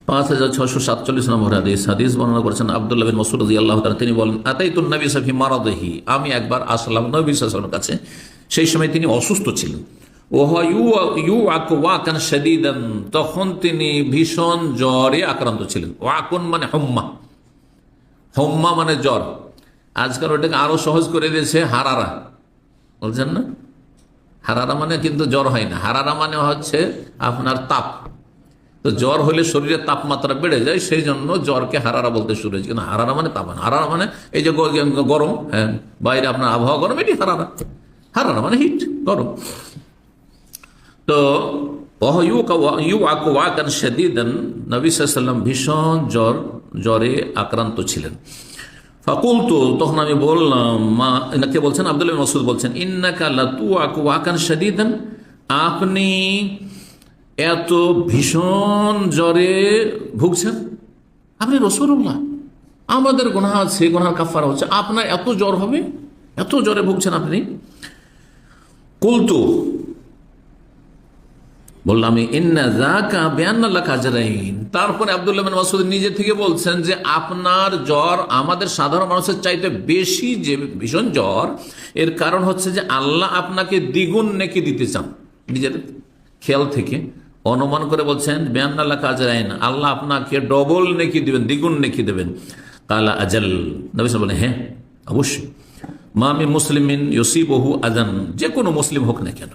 5647 নম্বর হাদিস বর্ণনা করেছেন আব্দুল্লাহ বিন মাসউদ রাদিয়াল্লাহু তাআলা। তিনি বলেন, আতাইতুন নবী ফি মারাদিহি, আমি একবার আসলাম নবী সাল্লাল্লাহু আলাইহি ওয়াসাল্লামের কাছে, সেই সময় তিনি অসুস্থ ছিলেন। তখন তিনি ভীষণ জ্বরে আক্রান্ত ছিলেন। ওয়াকুন মানে হোম্মা, হোম্মা মানে জ্বর। আজকাল ওটাকে আরো সহজ করে দিয়েছে হারারা, বলছেন না? হারারা মানে কিন্তু জ্বর হয় না, হারারা মানে হচ্ছে আপনার তাপ। তো জ্বর হলে শরীরের তাপমাত্রা বেড়ে যায়, সেই জন্য জ্বরকে হারারা বলতে শুরু হয়েছে। কিন্তু হারারা মানে তাপ, হারারা মানে এই যে গরম, হ্যাঁ বাইরে আপনার আবহাওয়া গরম, এটি হারারা। হারারা মানে হিট, গরম। তো নবী সাল্লাল্লাহু আলাইহি ওয়াসাল্লাম ভীষণ জ্বরে আক্রান্ত ছিলেন। ফাকুলতু, তখন আমি বললাম, মা, কে বলছেন? আব্দুল্লাহ বিন মাসউদ বলছেন, ইন্নাকা লাতুআকু ওয়াকান শাদীদান, আপনি এত ভীষণ জ্বরে ভুগছেন, আপনি রাসূলুল্লাহ, আমাদের গুনাহ আছে, গুনাহের কাফারা হচ্ছে, আপনার এত জ্বর হবে, এত জ্বরে ভুগছেন আপনি? কুলতু, বললাম, ইন্না যাকা বিআন্না লাকা আজরাইন। তারপরে আব্দুল্লাহ বিন মাসউদ নিজে থেকে বলছেন যে আপনার জ্বর আমাদের সাধারণ মানুষের চাইতে বেশি, যে ভীষণ জ্বর, এর কারণ হচ্ছে যে আল্লাহ আপনাকে দ্বিগুণ নেকি দিতে চান। নিজের খেয়াল থেকে অনুমান করে বলছেন বিআন্না লাকা আজরাইন, আল্লাহ আপনাকে ডবল নেকি দিবেন, দ্বিগুণ নেকি দেবেন। কালা আজাল, নবী সাল্লাল্লাহু আলাইহি ওয়াসাল্লাম বলেন, হ্যাঁ অবশ্যই। মা মিন মুসলিমিন ইউসিবুহু আযান, যে কোনো মুসলিম হোক না কেন,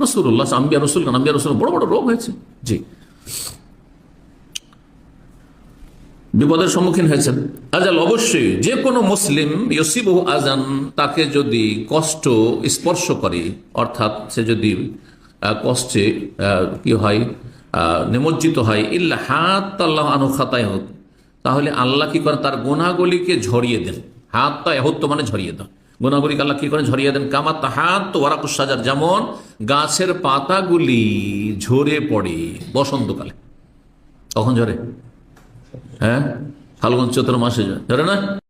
রাসূলুল্লাহ, আম্বিয়া রাসূল, আম্বিয়া রাসূল বড় বড় রোগ হয়েছে, জি, বিপদের সম্মুখীন হয়েছেন। আজাল, অবশ্যই যে কোনো মুসলিম, ইউসিবুহু আযান, তাকে যদি কষ্ট স্পর্শ করে, অর্থাৎ সে যদি কষ্টে কি হয়, নিমজ্জিত হয়, ইল্লা হাত্তাল্লাহু আনহু খাতায়াহু, তাহলে আল্লাহ কি করেন, তার গুনাহগুলিকে ঝরিয়ে দেন। হাত্তা ইয়াহুত্তু মানে ঝরিয়ে দেন, গুনাহগুলিকে আল্লাহ কি করেন, ঝরিয়ে দেন। কামা তাহাত্তু ওয়ারাকুশ শাজার, যেমন গাছের পাতাগুলি ঝরে পড়ে বসন্তকালে। কখন ঝরে? হ্যাঁ, ফাল্গুন চৈত্র মাসে ঝরে না?